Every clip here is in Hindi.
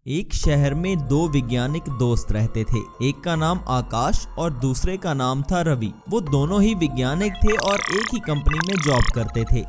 एक शहर में दो वैज्ञानिक दोस्त रहते थे। एक का नाम आकाश और दूसरे का नाम था रवि। वो दोनों ही वैज्ञानिक थे और एक ही कंपनी में जॉब करते थे।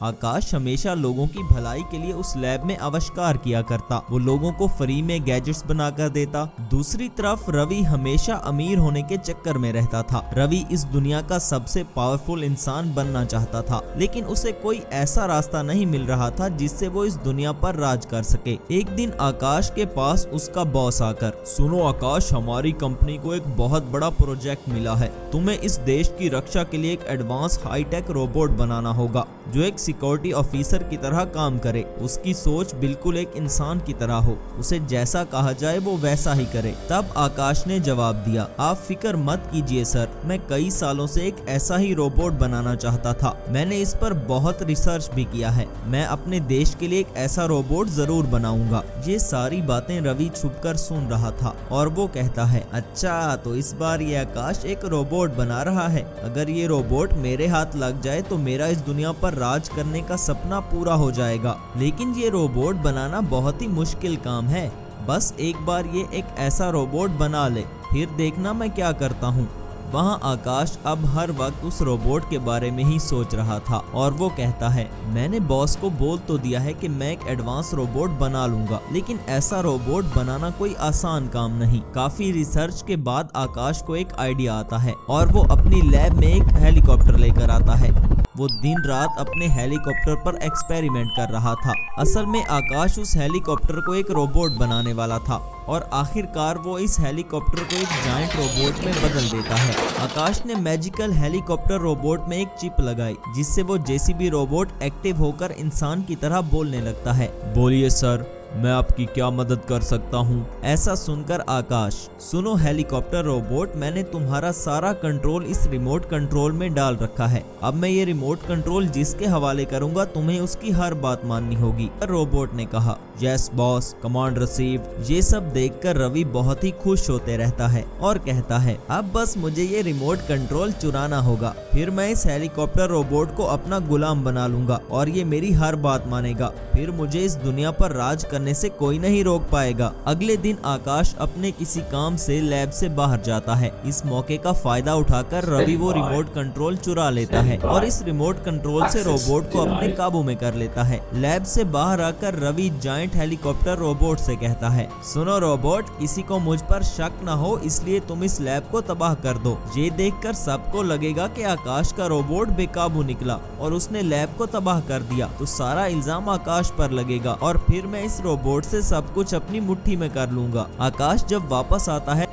आकाश हमेशा लोगों की भलाई के लिए उस लैब में आविष्कार किया करता। वो लोगों को फ्री में गैजेट्स बनाकर देता। दूसरी तरफ रवि हमेशा अमीर होने के चक्कर में रहता था। रवि इस दुनिया का सबसे पावरफुल इंसान बनना चाहता था, लेकिन उसे कोई ऐसा रास्ता नहीं मिल रहा था जिससे वो इस दुनिया पर राज कर सके। एक दिन आकाश के पास उसका बॉस आकर, सुनो आकाश, हमारी कंपनी को एक बहुत बड़ा प्रोजेक्ट मिला है। तुम्हें इस देश की रक्षा के लिए एक एडवांस हाईटेक रोबोट बनाना होगा जो एक सिक्योरिटी ऑफिसर की तरह काम करे। उसकी सोच बिल्कुल एक इंसान की तरह हो, उसे जैसा कहा जाए वो वैसा ही करे। तब आकाश ने जवाब दिया, आप फिक्र मत कीजिए सर, मैं कई सालों से एक ऐसा ही रोबोट बनाना चाहता था। मैंने इस पर बहुत रिसर्च भी किया है। मैं अपने देश के लिए एक ऐसा रोबोट जरूर बनाऊंगा। ये सारी बातें रवि छुपकर सुन रहा था और वो कहता है, अच्छा तो इस बार ये आकाश एक रोबोट बना रहा है। अगर ये रोबोट मेरे हाथ लग जाए तो मेरा इस दुनिया पर राज करने का सपना पूरा हो जाएगा। लेकिन ये रोबोट बनाना बहुत ही मुश्किल काम है। बस एक बार ये एक ऐसा रोबोट बना ले, फिर देखना मैं क्या करता हूँ। वहाँ आकाश अब हर वक्त उस रोबोट के बारे में ही सोच रहा था और वो कहता है, मैंने बॉस को बोल तो दिया है कि मैं एक एडवांस रोबोट बना लूंगा, लेकिन ऐसा रोबोट बनाना कोई आसान काम नहीं। काफी रिसर्च के बाद आकाश को एक आइडिया आता है और वो अपनी लैब में एक हेलीकॉप्टर लेकर आता है। वो दिन रात अपने हेलीकॉप्टर पर एक्सपेरिमेंट कर रहा था। असल में आकाश उस हेलीकॉप्टर को एक रोबोट बनाने वाला था और आखिरकार वो इस हेलीकॉप्टर को एक जायंट रोबोट में बदल देता है। आकाश ने मैजिकल हेलीकॉप्टर रोबोट में एक चिप लगाई जिससे वो जेसीबी रोबोट एक्टिव होकर इंसान की तरह बोलने लगता है। बोलिए सर, मैं आपकी क्या मदद कर सकता हूँ? ऐसा सुनकर आकाश, सुनो हेलीकॉप्टर रोबोट, मैंने तुम्हारा सारा कंट्रोल इस रिमोट कंट्रोल में डाल रखा है। अब मैं ये रिमोट कंट्रोल जिसके हवाले करूंगा तुम्हें उसकी हर बात माननी होगी। रोबोट ने कहा, यस बॉस, कमांड रिसीव। ये सब देखकर रवि बहुत ही खुश होते रहता है और कहता है, अब बस मुझे ये रिमोट कंट्रोल चुराना होगा, फिर मैं इस हेलीकॉप्टर रोबोट को अपना गुलाम बना लूंगा और ये मेरी हर बात मानेगा। फिर मुझे इस दुनिया पर राज करने से कोई नहीं रोक पाएगा। अगले दिन आकाश अपने किसी काम से लैब से बाहर जाता है। इस मौके का फायदा उठाकर रवि वो रिमोट कंट्रोल चुरा लेता है और इस रिमोट कंट्रोल से रोबोट को अपने काबू में कर लेता है। लैब से बाहर आकर रवि जायंट हेलीकॉप्टर रोबोट से कहता है, सुनो रोबोट, किसी को मुझ पर शक न हो इसलिए तुम इस लैब को तबाह कर दो। ये देखकर सबको लगेगा कि आकाश का रोबोट बेकाबू निकला और उसने लैब को तबाह कर दिया, तो सारा इल्जाम आकाश पर लगेगा और फिर मैं इस रोबोट से सब कुछ अपनी मुट्ठी में कर लूंगा। आकाश जब वापस आता है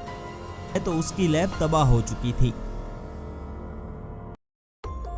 तो उसकी लैब तबाह हो चुकी थी।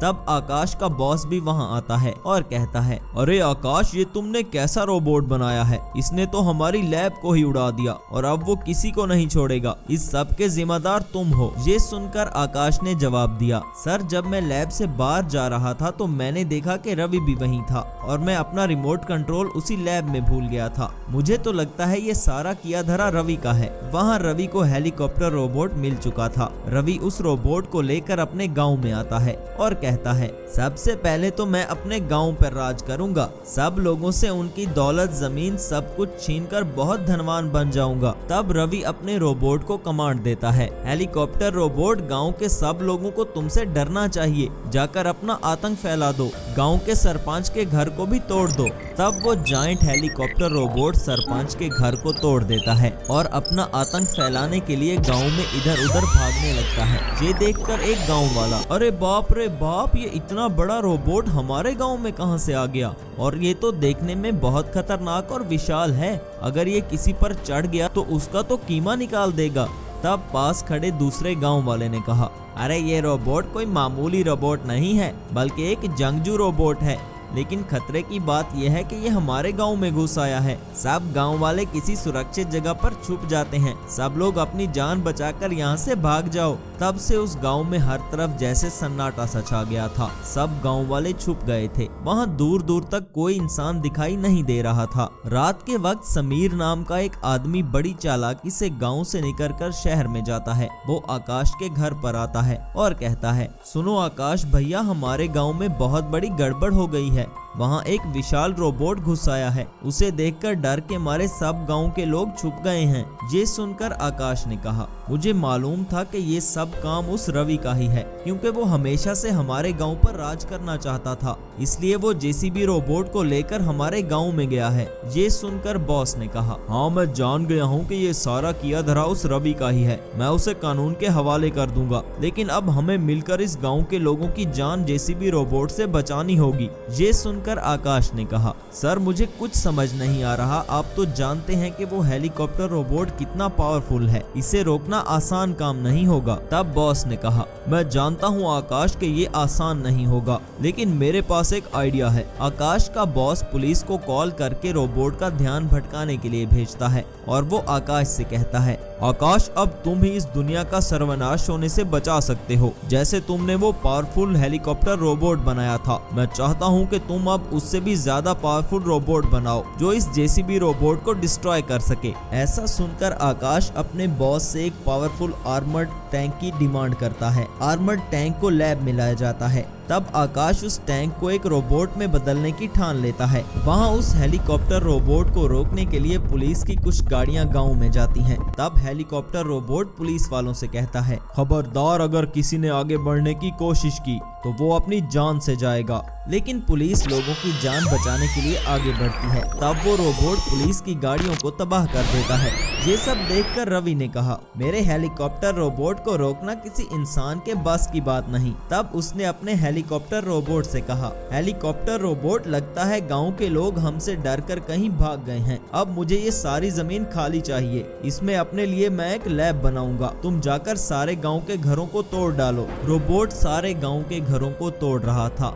तब आकाश का बॉस भी वहां आता है और कहता है, अरे आकाश, ये तुमने कैसा रोबोट बनाया है? इसने तो हमारी लैब को ही उड़ा दिया और अब वो किसी को नहीं छोड़ेगा। इस सब के जिम्मेदार तुम हो। ये सुनकर आकाश ने जवाब दिया, सर, जब मैं लैब से बाहर जा रहा था तो मैंने देखा कि रवि भी वहीं था और मैं अपना रिमोट कंट्रोल उसी लैब में भूल गया था। मुझे तो लगता है ये सारा किया धरा रवि का है। वहाँ रवि को हेलीकॉप्टर रोबोट मिल चुका था। रवि उस रोबोट को लेकर अपने गाँव में आता है और कहता है, सबसे पहले तो मैं अपने गांव पर राज करूंगा। सब लोगों से उनकी दौलत, जमीन, सब कुछ छीनकर बहुत धनवान बन जाऊंगा। तब रवि अपने रोबोट को कमांड देता है, हेलीकॉप्टर रोबोट, गांव के सब लोगों को तुमसे डरना चाहिए। जाकर अपना आतंक फैला दो। गांव के सरपंच के घर को भी तोड़ दो। तब वो जायंट हेलीकॉप्टर रोबोट सरपंच के घर को तोड़ देता है और अपना आतंक फैलाने के लिए गाँव में इधर उधर भागने लगता है। ये देखकर एक गाँव वाला, अरे बाप रे बाप, ये इतना बड़ा रोबोट हमारे गांव में कहां से आ गया? और ये तो देखने में बहुत खतरनाक और विशाल है। अगर ये किसी पर चढ़ गया तो उसका तो कीमा निकाल देगा। तब पास खड़े दूसरे गांव वाले ने कहा, अरे ये रोबोट कोई मामूली रोबोट नहीं है, बल्कि एक जंगजू रोबोट है। लेकिन खतरे की बात यह है कि ये हमारे गांव में घुस आया है। सब गांव वाले किसी सुरक्षित जगह पर छुप जाते हैं। सब लोग अपनी जान बचाकर यहाँ से भाग जाओ। तब से उस गांव में हर तरफ जैसे सन्नाटा सा छा गया था। सब गांव वाले छुप गए थे। वहाँ दूर दूर तक कोई इंसान दिखाई नहीं दे रहा था। रात के वक्त समीर नाम का एक आदमी बड़ी चालाकी से गाँव से निकलकर शहर में जाता है। वो आकाश के घर पर आता है और कहता है, सुनो आकाश भैया, हमारे गाँव में बहुत बड़ी गड़बड़ हो गई है। वहाँ एक विशाल रोबोट घुस आया है। उसे देखकर डर के मारे सब गांव के लोग छुप गए हैं। ये सुनकर आकाश ने कहा, मुझे मालूम था कि ये सब काम उस रवि का ही है, क्योंकि वो हमेशा से हमारे गांव पर राज करना चाहता था, इसलिए वो जेसीबी रोबोट को लेकर हमारे गांव में गया है। ये सुनकर बॉस ने कहा, हाँ मैं जान गया हूँ कि ये सारा किया धरा उस रवि का ही है। मैं उसे कानून के हवाले कर दूंगा, लेकिन अब हमें मिलकर इस गांव के लोगों की जान जेसीबी रोबोट से बचानी होगी। ये सुनकर आकाश ने कहा, सर मुझे कुछ समझ नहीं आ रहा। आप तो जानते हैं कि वो हेलीकॉप्टर रोबोट कितना पावरफुल है, इसे रोकना आसान काम नहीं होगा। तब बॉस ने कहा, मैं जानता हूँ आकाश कि ये आसान नहीं होगा, लेकिन मेरे पास एक आइडिया है। आकाश का बॉस पुलिस को कॉल करके रोबोट का ध्यान भटकाने के लिए भेजता है और वो आकाश से कहता है, आकाश अब तुम ही इस दुनिया का सर्वनाश होने से बचा सकते हो, जैसे तुमने वो पावरफुल हेलीकॉप्टर रोबोट बनाया था। मैं चाहता हूँ कि तुम अब उससे भी ज्यादा पावरफुल रोबोट बनाओ जो इस जेसीबी रोबोट को डिस्ट्रॉय कर सके। ऐसा सुनकर आकाश अपने बॉस से एक पावरफुल आर्मर्ड टैंक की डिमांड करता है। आर्मर्ड टैंक को लैब में लाया जाता है। तब आकाश उस टैंक को एक रोबोट में बदलने की ठान लेता है। वहाँ उस हेलीकॉप्टर रोबोट को रोकने के लिए पुलिस की कुछ गाड़ियाँ गाँव में जाती हैं। तब हेलीकॉप्टर रोबोट पुलिस वालों से कहता है, खबरदार अगर किसी ने आगे बढ़ने की कोशिश की तो वो अपनी जान से जाएगा। लेकिन पुलिस लोगों की जान बचाने के लिए आगे बढ़ती है। तब वो रोबोट पुलिस की गाड़ियों को तबाह कर देता है। ये सब देखकर रवि ने कहा, मेरे हेलीकॉप्टर रोबोट को रोकना किसी इंसान के बस की बात नहीं। तब उसने अपने हेलीकॉप्टर रोबोट से कहा, हेलीकॉप्टर रोबोट लगता है गांव के लोग हमसे डरकर कहीं भाग गए हैं। अब मुझे ये सारी जमीन खाली चाहिए, इसमें अपने लिए मैं एक लैब बनाऊंगा। तुम जाकर सारे गाँव के घरों को तोड़ डालो। रोबोट सारे गाँव के घरों को तोड़ रहा था।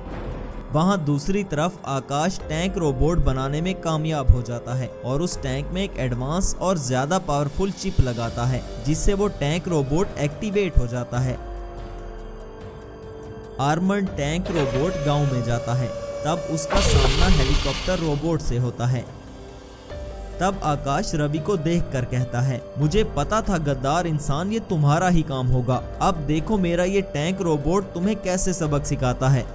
वहाँ दूसरी तरफ आकाश टैंक रोबोट बनाने में कामयाब हो जाता है और उस टैंक में एक एडवांस और ज्यादा पावरफुल चिप लगाता है, जिससे वो टैंक रोबोट एक्टिवेट हो जाता है। आर्मर्ड टैंक रोबोट गांव में जाता है। तब उसका सामना हेलीकॉप्टर रोबोट से होता है। तब आकाश रवि को देखकर कहता है, मुझे पता था गद्दार इंसान, ये तुम्हारा ही काम होगा। अब देखो मेरा ये टैंक रोबोट तुम्हें कैसे सबक सिखाता है।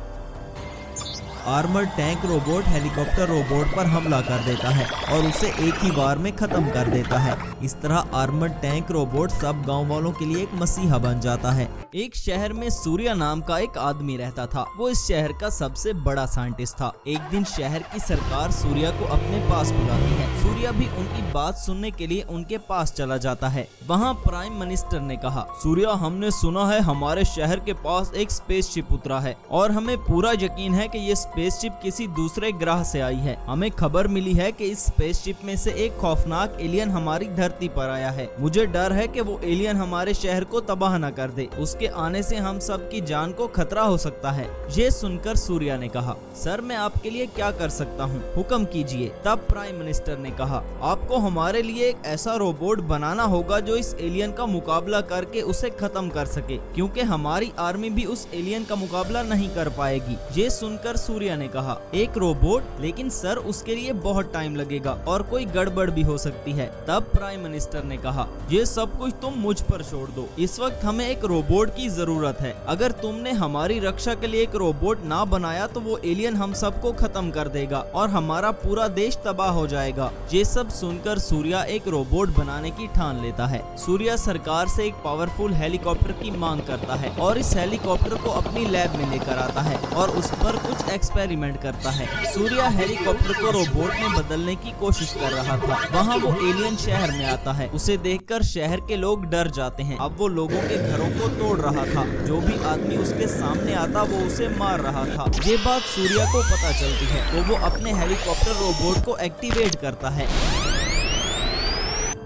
Armoured tank robot helicopter robot पर हमला कर देता है और उसे एक ही बार में खत्म कर देता है। इस तरह आर्मर्ड टैंक रोबोट सब गांव वालों के लिए एक मसीहा बन जाता है। एक शहर में सूर्या नाम का एक आदमी रहता था। वो इस शहर का सबसे बड़ा साइंटिस्ट था। एक दिन शहर की सरकार सूर्या को अपने पास बुलाती है। सूर्या भी उनकी बात सुनने के लिए उनके पास चला जाता है। वहाँ प्राइम मिनिस्टर ने कहा, सूर्या हमने सुना है हमारे शहर के पास एक स्पेसशिप उतरा है और हमें पूरा यकीन है कि ये स्पेसशिप किसी दूसरे ग्रह से आई है। हमें खबर मिली है कि इस स्पेसशिप में से एक खौफनाक एलियन हमारी धरती पर आया है। मुझे डर है कि वो एलियन हमारे शहर को तबाह न कर दे। उसके आने से हम सब की जान को खतरा हो सकता है। ये सुनकर सूर्या ने कहा, सर मैं आपके लिए क्या कर सकता हूँ, हुक्म कीजिए। तब प्राइम मिनिस्टर ने कहा, आपको हमारे लिए एक ऐसा रोबोट बनाना होगा जो इस एलियन का मुकाबला करके उसे खत्म कर सके, क्योंकि हमारी आर्मी भी उस एलियन का मुकाबला नहीं कर पाएगी। ये सुनकर सूर्या ने कहा, एक रोबोट, लेकिन सर उसके लिए बहुत टाइम लगेगा और कोई गड़बड़ भी हो सकती है। तब प्राइम मिनिस्टर ने कहा, ये सब कुछ तुम मुझ पर छोड़ दो। इस वक्त हमें एक रोबोट की जरूरत है। अगर तुमने हमारी रक्षा के लिए एक रोबोट ना बनाया तो वो एलियन हम सबको खत्म कर देगा और हमारा पूरा देश तबाह हो जाएगा। ये सब सुनकर सूर्या एक रोबोट बनाने की ठान लेता है। सूर्या सरकार से एक पावरफुल हेलीकॉप्टर की मांग करता है और इस हेलीकॉप्टर को अपनी लैब में लेकर आता है और उस पर कुछ एक्सपेरिमेंट करता है। सूर्या हेलीकॉप्टर को रोबोट में बदलने की कोशिश कर रहा था। वहाँ वो एलियन शहर में आता है। उसे देखकर शहर के लोग डर जाते हैं। अब वो लोगों के घरों को तोड़ रहा था। जो भी आदमी उसके सामने आता वो उसे मार रहा था। ये बात सूर्या को पता चलती है तो वो अपने हेलीकॉप्टर रोबोट को एक्टिवेट करता है।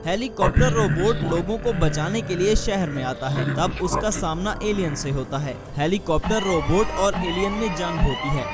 हेलीकॉप्टर रोबोट लोगों को बचाने के लिए शहर में आता है। तब उसका सामना एलियन से होता है। हेलीकॉप्टर रोबोट और एलियन में जंग होती है,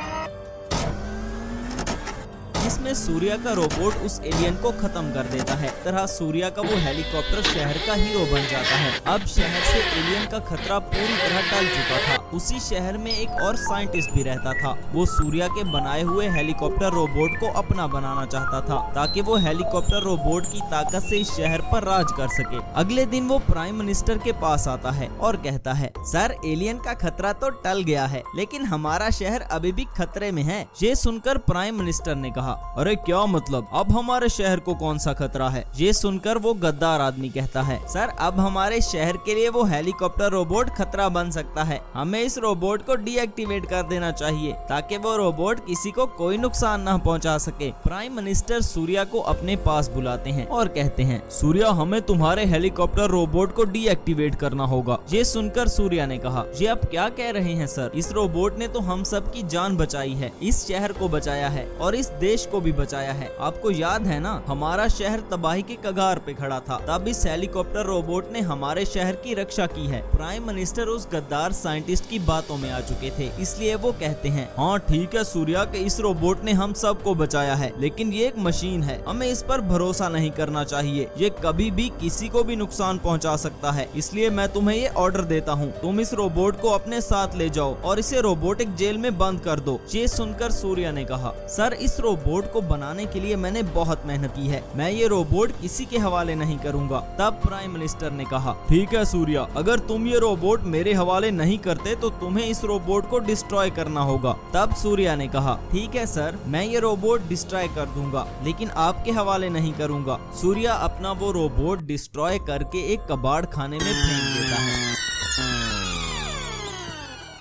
जिसमें सूर्या का रोबोट उस एलियन को खत्म कर देता है। तरह सूर्या का वो हेलीकॉप्टर शहर का हीरो बन जाता है। अब शहर से एलियन का खतरा पूरी तरह टल चुका था। उसी शहर में एक और साइंटिस्ट भी रहता था। वो सूर्या के बनाए हुए हेलीकॉप्टर रोबोट को अपना बनाना चाहता था ताकि वो हेलीकॉप्टर रोबोट की ताकत से इस शहर पर राज कर सके। अगले दिन वो प्राइम मिनिस्टर के पास आता है और कहता है, सर एलियन का खतरा तो टल गया है, लेकिन हमारा शहर अभी भी खतरे में है। ये सुनकर प्राइम मिनिस्टर ने कहा, अरे क्या मतलब, अब हमारे शहर को कौन सा खतरा है? ये सुनकर वो गद्दार आदमी कहता है, सर अब हमारे शहर के लिए वो हेलीकॉप्टर रोबोट खतरा बन सकता है। हमें इस रोबोट को डीएक्टिवेट कर देना चाहिए ताकि वो रोबोट किसी को कोई नुकसान न पहुंचा सके। प्राइम मिनिस्टर सूर्या को अपने पास बुलाते हैं और कहते हैं, सूर्या हमें तुम्हारे हेलीकॉप्टर रोबोट को डीएक्टिवेट करना होगा। ये सुनकर सूर्या ने कहा, ये आप क्या कह रहे हैं सर? इस रोबोट ने तो हम सब की जान बचाई है, इस शहर को बचाया है और इस देश को भी बचाया है। आपको याद है ना, हमारा शहर तबाही के कगार पे खड़ा था, तब इस हेलीकॉप्टर रोबोट ने हमारे शहर की रक्षा की है। प्राइम मिनिस्टर उस गद्दार साइंटिस्ट की बातों में आ चुके थे, इसलिए वो कहते हैं, हाँ ठीक है सूर्या के इस रोबोट ने हम सबको बचाया है, लेकिन ये एक मशीन है, हमें इस पर भरोसा नहीं करना चाहिए। ये कभी भी किसी को भी नुकसान पहुंचा सकता है, इसलिए मैं तुम्हें ये ऑर्डर देता हूँ, तुम इस रोबोट को अपने साथ ले जाओ और इसे रोबोटिक जेल में बंद कर दो। ये सुनकर सूर्या ने कहा, सर इस रोबोट को बनाने के लिए मैंने बहुत मेहनत की है, मैं ये रोबोट किसी के हवाले नहीं करूँगा। तब प्राइम मिनिस्टर ने कहा, ठीक है सूर्या, अगर तुम ये रोबोट मेरे हवाले नहीं करते तो तुम्हें इस रोबोट को डिस्ट्रॉय करना होगा। तब सूर्या ने कहा, ठीक है सर, मैं ये रोबोट डिस्ट्रॉय कर दूंगा, लेकिन आपके हवाले नहीं करूंगा। सूर्या अपना वो रोबोट डिस्ट्रॉय करके एक कबाड़ खाने में फेंक देता है।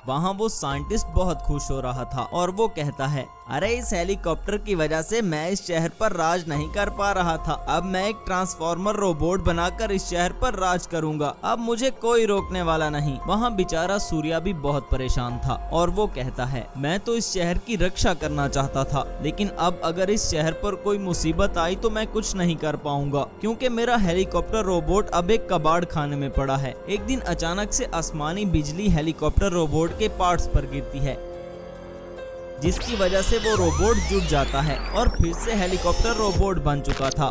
वहाँ वो साइंटिस्ट बहुत खुश हो रहा था और वो कहता है, अरे इस हेलीकॉप्टर की वजह से मैं इस शहर पर राज नहीं कर पा रहा था, अब मैं एक ट्रांसफॉर्मर रोबोट बनाकर इस शहर पर राज करूंगा, अब मुझे कोई रोकने वाला नहीं। वहाँ बेचारा सूर्या भी बहुत परेशान था और वो कहता है, मैं तो इस शहर की रक्षा करना चाहता था, लेकिन अब अगर इस शहर पर कोई मुसीबत आई तो मैं कुछ नहीं कर पाऊंगा, क्योंकि मेरा हेलीकॉप्टर रोबोट अब एक कबाड़ खाने में पड़ा है। एक दिन अचानक से आसमानी बिजली हेलीकॉप्टर रोबोट के पार्ट्स पर गिरती है, जिसकी वजह से वो रोबोट जुट जाता है और फिर से हेलीकॉप्टर रोबोट बन चुका था।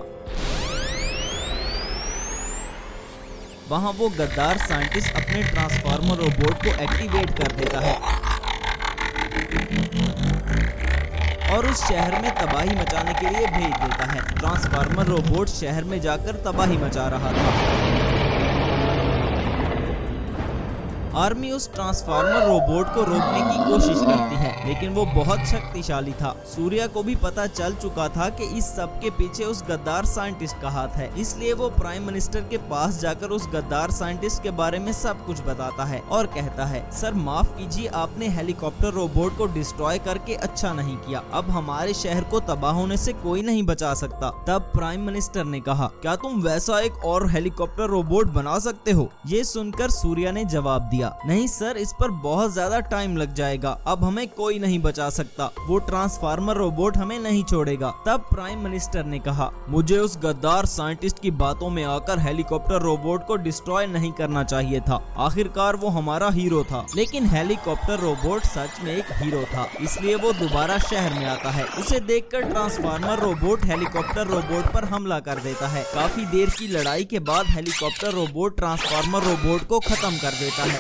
वहाँ वो गद्दार साइंटिस्ट अपने ट्रांसफार्मर रोबोट को एक्टिवेट कर देता है और उस शहर में तबाही मचाने के लिए भेज देता है। ट्रांसफार्मर रोबोट शहर में जाकर तबाही मचा रहा था। आर्मी उस ट्रांसफार्मर रोबोट को रोकने की कोशिश करती है, लेकिन वो बहुत शक्तिशाली था। सूर्या को भी पता चल चुका था कि इस सब के पीछे उस गद्दार साइंटिस्ट का हाथ है, इसलिए वो प्राइम मिनिस्टर के पास जाकर उस गद्दार साइंटिस्ट के बारे में सब कुछ बताता है और कहता है, सर माफ कीजिए, आपने हेलीकॉप्टर रोबोट को डिस्ट्रॉय करके अच्छा नहीं किया, अब हमारे शहर को तबाह होने से कोई नहीं बचा सकता। तब प्राइम मिनिस्टर ने कहा, क्या तुम वैसा एक और हेलीकॉप्टर रोबोट बना सकते हो? ये सुनकर सूर्या ने जवाब दिया, नहीं सर, इस पर बहुत ज्यादा टाइम लग जाएगा, अब हमें कोई नहीं बचा सकता, वो ट्रांसफार्मर रोबोट हमें नहीं छोड़ेगा। तब प्राइम मिनिस्टर ने कहा, मुझे उस गद्दार साइंटिस्ट की बातों में आकर हेलीकॉप्टर रोबोट को डिस्ट्रॉय नहीं करना चाहिए था, आखिरकार वो हमारा हीरो था। लेकिन हेलीकॉप्टर रोबोट सच में एक हीरो था, इसलिए वो दोबारा शहर में आता है। उसे देखकर ट्रांसफार्मर रोबोट हेलीकॉप्टर रोबोट पर हमला कर देता है। काफी देर की लड़ाई के बाद हेलीकॉप्टर रोबोट ट्रांसफार्मर रोबोट को खत्म कर देता है